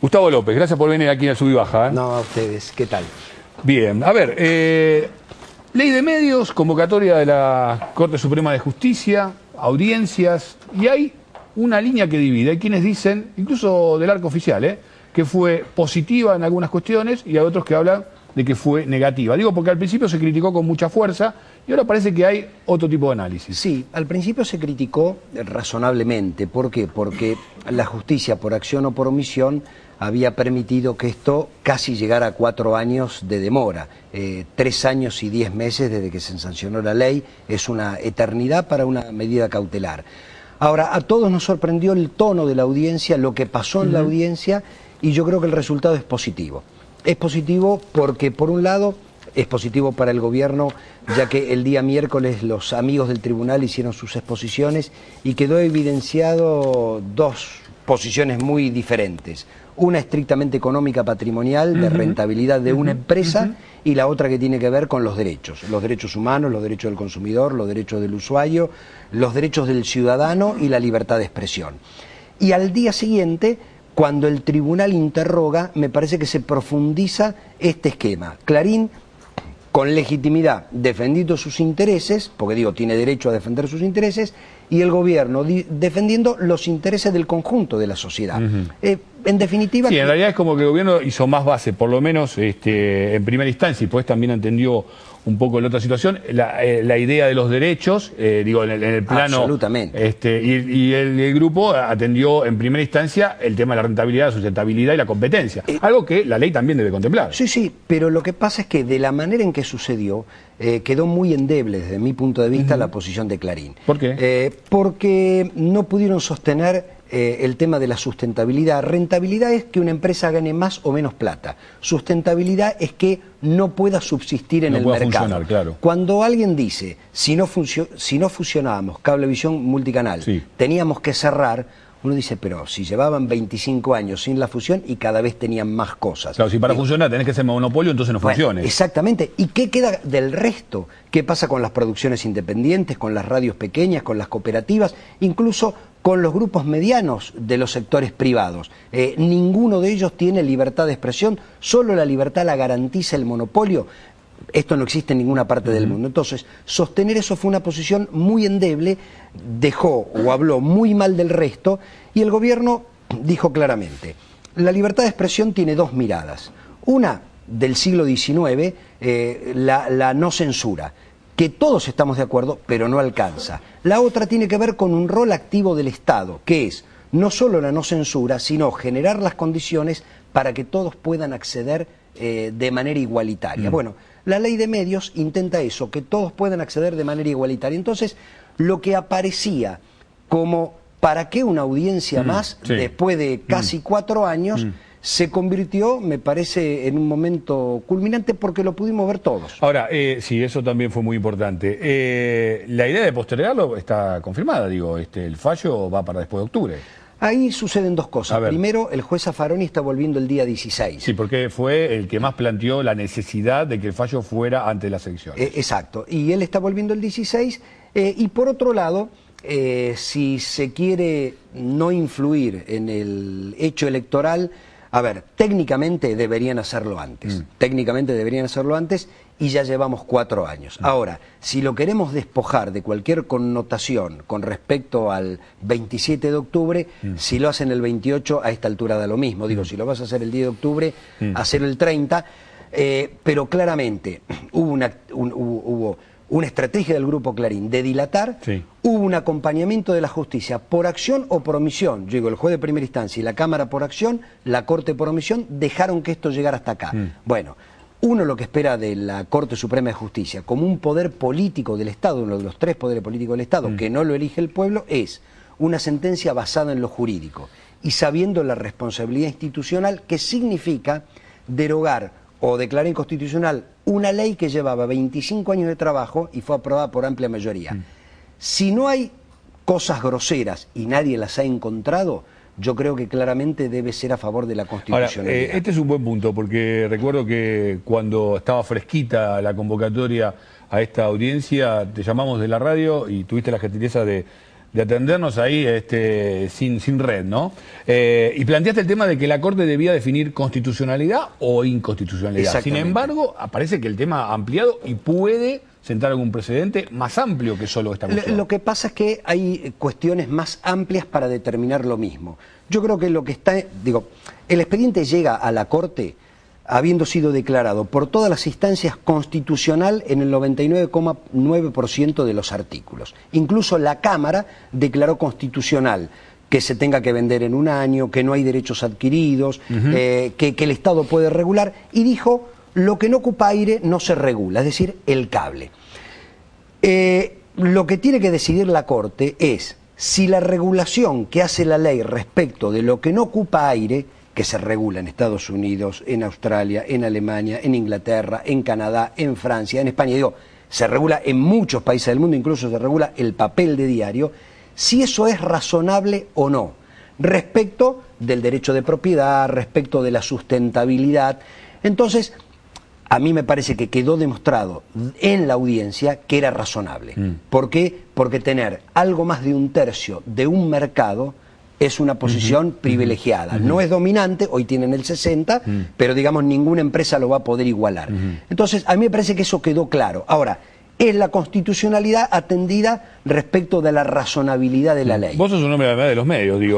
Gustavo López, gracias por venir aquí a Sub y Baja. No, a ustedes, ¿qué tal? Bien, a ver, ley de medios, convocatoria de la Corte Suprema de Justicia, audiencias, y hay una línea que divide. Hay quienes dicen, incluso del arco oficial, que fue positiva en algunas cuestiones y hay otros que hablan de que fue negativa. Digo porque al principio se criticó con mucha fuerza y ahora parece que hay otro tipo de análisis. Sí, al principio se criticó razonablemente. ¿Por qué? Porque la justicia, por acción o por omisión, había permitido que esto casi llegara a 4 años de demora. 3 años y 10 meses desde que se sancionó la ley es una eternidad para una medida cautelar. Ahora, a todos nos sorprendió el tono de la audiencia, lo que pasó en la audiencia, y yo creo que el resultado es positivo. Es positivo porque, por un lado, es positivo para el gobierno, ya que el día miércoles los amigos del tribunal hicieron sus exposiciones y quedó evidenciado 2 posiciones muy diferentes. Una estrictamente económica patrimonial, de rentabilidad de una empresa, y la otra que tiene que ver con los derechos humanos, los derechos del consumidor, los derechos del usuario, los derechos del ciudadano y la libertad de expresión. Y al día siguiente, cuando el tribunal interroga, me parece que se profundiza este esquema. Clarín, con legitimidad, defendiendo sus intereses, porque digo, tiene derecho a defender sus intereses, y el gobierno defendiendo los intereses del conjunto de la sociedad. En definitiva... Sí, en realidad es como que el gobierno hizo más base, por lo menos en primera instancia, y pues también entendió un poco la otra situación, la idea de los derechos, digo, en el plano... Absolutamente. Y el grupo atendió en primera instancia el tema de la rentabilidad, la sustentabilidad y la competencia, algo que la ley también debe contemplar. Sí, sí, pero lo que pasa es que de la manera en que sucedió, quedó muy endeble desde mi punto de vista la posición de Clarín. ¿Por qué? Porque no pudieron sostener el tema de la sustentabilidad. Rentabilidad es que una empresa gane más o menos plata. Sustentabilidad es que no pueda subsistir en el mercado. Claro. Cuando alguien dice, si no fusionábamos Cablevisión Multicanal, teníamos que cerrar, uno dice, pero si llevaban 25 años sin la fusión y cada vez tenían más cosas. Claro, si para funcionar tenés que ser monopolio, entonces no funcione. Exactamente. ¿Y qué queda del resto? ¿Qué pasa con las producciones independientes, con las radios pequeñas, con las cooperativas, incluso con los grupos medianos de los sectores privados? Ninguno de ellos tiene libertad de expresión, solo la libertad la garantiza el monopolio. Esto no existe en ninguna parte del mundo. Entonces, sostener eso fue una posición muy endeble, dejó o habló muy mal del resto, y el gobierno dijo claramente, la libertad de expresión tiene 2 miradas. Una, del siglo XIX, la no censura, que todos estamos de acuerdo, pero no alcanza. La otra tiene que ver con un rol activo del Estado, que es no solo la no censura, sino generar las condiciones para que todos puedan acceder de manera igualitaria. Bueno, la ley de medios intenta eso, que todos puedan acceder de manera igualitaria. Entonces, lo que aparecía como ¿para qué una audiencia más después de casi 4 años? Se convirtió, me parece, en un momento culminante porque lo pudimos ver todos. Ahora, sí, eso también fue muy importante. La idea de postergarlo está confirmada, digo, el fallo va para después de octubre. Ahí suceden 2 cosas. Primero, el juez Zaffaroni está volviendo el día 16. Sí, porque fue el que más planteó la necesidad de que el fallo fuera antes de las elecciones. Exacto. Y él está volviendo el 16. Y por otro lado, si se quiere no influir en el hecho electoral, a ver, técnicamente deberían hacerlo antes. Técnicamente deberían hacerlo antes y ya llevamos 4 años. Ahora, si lo queremos despojar de cualquier connotación con respecto al 27 de octubre, si lo hacen el 28, a esta altura da lo mismo. Digo, si lo vas a hacer el 10 de octubre, hacerlo el 30. Pero claramente hubo una estrategia del Grupo Clarín de dilatar, hubo un acompañamiento de la justicia por acción o por omisión. Yo digo, el juez de primera instancia y la Cámara por acción, la Corte por omisión, dejaron que esto llegara hasta acá. Bueno, uno lo que espera de la Corte Suprema de Justicia, como un poder político del Estado, uno de los 3 poderes políticos del Estado, que no lo elige el pueblo, es una sentencia basada en lo jurídico y sabiendo la responsabilidad institucional que significa derogar o declarar inconstitucional una ley que llevaba 25 años de trabajo y fue aprobada por amplia mayoría. Si no hay cosas groseras y nadie las ha encontrado, yo creo que claramente debe ser a favor de la constitucionalidad. Ahora, este es un buen punto, porque recuerdo que cuando estaba fresquita la convocatoria a esta audiencia, te llamamos de la radio y tuviste la gentileza de de atendernos ahí sin red, ¿no? Y planteaste el tema de que la Corte debía definir constitucionalidad o inconstitucionalidad. Sin embargo, aparece que el tema ha ampliado y puede sentar algún precedente más amplio que solo esta cuestión. Lo que pasa es que hay cuestiones más amplias para determinar lo mismo. Yo creo que lo que está... el expediente llega a la Corte habiendo sido declarado por todas las instancias constitucional en el 99,9% de los artículos. Incluso la Cámara declaró constitucional que se tenga que vender en un año, que no hay derechos adquiridos, que el Estado puede regular, y dijo, lo que no ocupa aire no se regula, es decir, el cable. Lo que tiene que decidir la Corte es si la regulación que hace la ley respecto de lo que no ocupa aire, que se regula en Estados Unidos, en Australia, en Alemania, en Inglaterra, en Canadá, en Francia, en España, se regula en muchos países del mundo, incluso se regula el papel de diario, si eso es razonable o no, respecto del derecho de propiedad, respecto de la sustentabilidad. Entonces, a mí me parece que quedó demostrado en la audiencia que era razonable. ¿Por qué? Porque tener algo más de un tercio de un mercado es una posición privilegiada. No es dominante, hoy tienen el 60, pero digamos ninguna empresa lo va a poder igualar. Entonces, a mí me parece que eso quedó claro. Ahora, es la constitucionalidad atendida respecto de la razonabilidad de la ley. Vos sos un hombre de los medios, y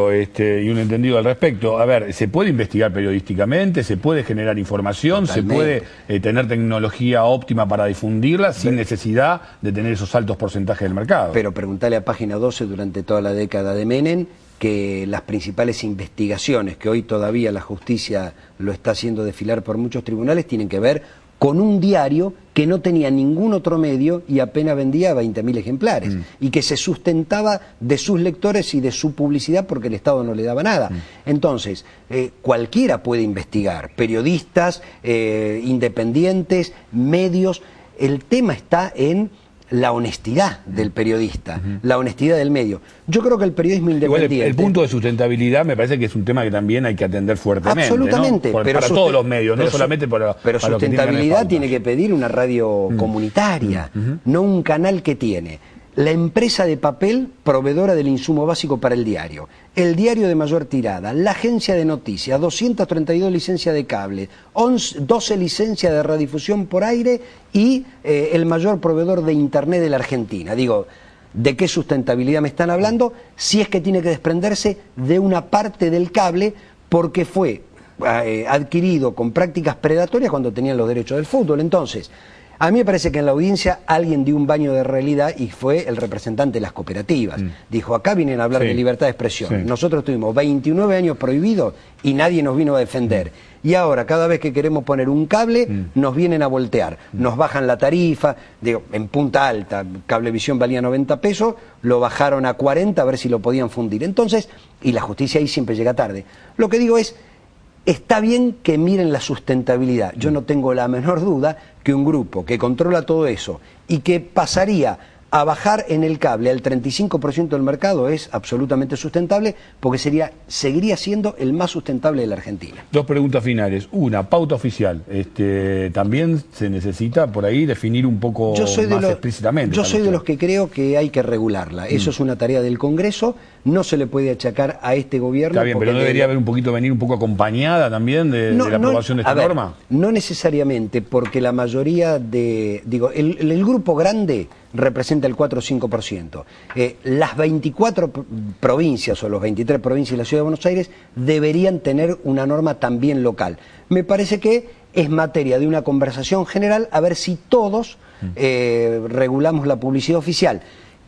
un entendido al respecto. A ver, ¿se puede investigar periodísticamente? ¿Se puede generar información? Totalmente. ¿Se puede tener tecnología óptima para difundirla sin necesidad de tener esos altos porcentajes del mercado? Pero preguntale a Página 12 durante toda la década de Menem que las principales investigaciones que hoy todavía la justicia lo está haciendo desfilar por muchos tribunales tienen que ver con un diario que no tenía ningún otro medio y apenas vendía 20.000 ejemplares y que se sustentaba de sus lectores y de su publicidad porque el Estado no le daba nada. Entonces, cualquiera puede investigar, periodistas, independientes, medios. El tema está en la honestidad del periodista, la honestidad del medio. Yo creo que el periodismo independiente... Igual el punto de sustentabilidad me parece que es un tema que también hay que atender fuertemente. Absolutamente. ¿No? Para todos los medios, no solamente para... Pero para sustentabilidad tiene que pedir una radio comunitaria, no un canal que tiene la empresa de papel proveedora del insumo básico para el diario de mayor tirada, la agencia de noticias, 232 licencias de cable, 12 licencias de radiodifusión por aire y el mayor proveedor de internet de la Argentina. Digo, ¿de qué sustentabilidad me están hablando? Si es que tiene que desprenderse de una parte del cable porque fue adquirido con prácticas predatorias cuando tenían los derechos del fútbol. Entonces, a mí me parece que en la audiencia alguien dio un baño de realidad y fue el representante de las cooperativas. Dijo, acá vienen a hablar de libertad de expresión. Nosotros tuvimos 29 años prohibidos y nadie nos vino a defender. Y ahora, cada vez que queremos poner un cable, nos vienen a voltear. Nos bajan la tarifa, en Punta Alta, Cablevisión valía 90 pesos, lo bajaron a 40 a ver si lo podían fundir. Entonces, y la justicia ahí siempre llega tarde. Lo que digo es, está bien que miren la sustentabilidad. Yo no tengo la menor duda que un grupo que controla todo eso y que pasaría a bajar en el cable al 35% del mercado es absolutamente sustentable porque seguiría siendo el más sustentable de la Argentina. Dos preguntas finales. Una, pauta oficial. También se necesita por ahí definir un poco más explícitamente. Yo soy de los que creo que hay que regularla. Eso es una tarea del Congreso. No se le puede achacar a este gobierno. Está bien, pero no debería venir un poco acompañada también de la aprobación de esta norma. No necesariamente, porque la mayoría el grupo grande representa el 4 o 5%. Las 24 provincias o los 23 provincias de la Ciudad de Buenos Aires deberían tener una norma también local. Me parece que es materia de una conversación general a ver si todos regulamos la publicidad oficial,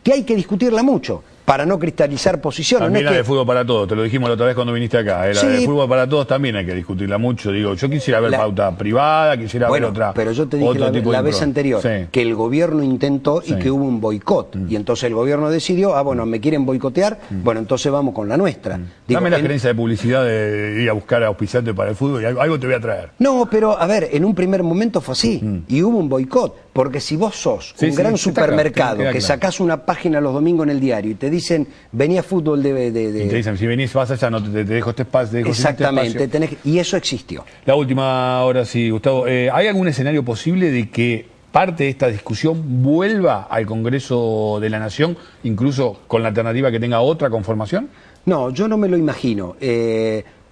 que hay que discutirla mucho para no cristalizar posiciones. También la de fútbol para todos, te lo dijimos la otra vez cuando viniste acá. La de fútbol para todos también hay que discutirla mucho. Yo quisiera ver pauta privada, quisiera ver otra. Pero yo te dije la vez anterior que el gobierno intentó y que hubo un boicot. Y entonces el gobierno decidió, me quieren boicotear, bueno, entonces vamos con la nuestra. Dame la gerencia de publicidad de ir a buscar auspiciantes para el fútbol y algo te voy a traer. No, pero a ver, en un primer momento fue así. Y hubo un boicot. Porque si vos sos un gran supermercado que sacás una página los domingos en el diario y te dicen, venía fútbol de... Y te dicen, si venís, vas allá, no te dejo este espacio. Exactamente, y eso existió. La última, ahora sí, Gustavo. ¿Hay algún escenario posible de que parte de esta discusión vuelva al Congreso de la Nación, incluso con la alternativa que tenga otra conformación? No, yo no me lo imagino.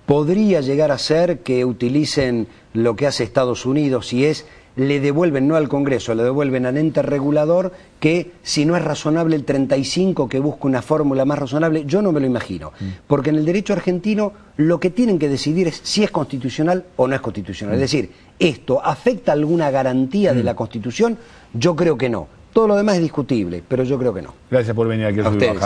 Podría llegar a ser que utilicen lo que hace Estados Unidos, si es, le devuelven, no al Congreso, le devuelven al ente regulador, que si no es razonable el 35, que busque una fórmula más razonable. Yo no me lo imagino, porque en el derecho argentino lo que tienen que decidir es si es constitucional o no es constitucional. Es decir, ¿esto afecta alguna garantía de la Constitución? Yo creo que no. Todo lo demás es discutible, pero yo creo que no. Gracias por venir aquí a Sub y Baja.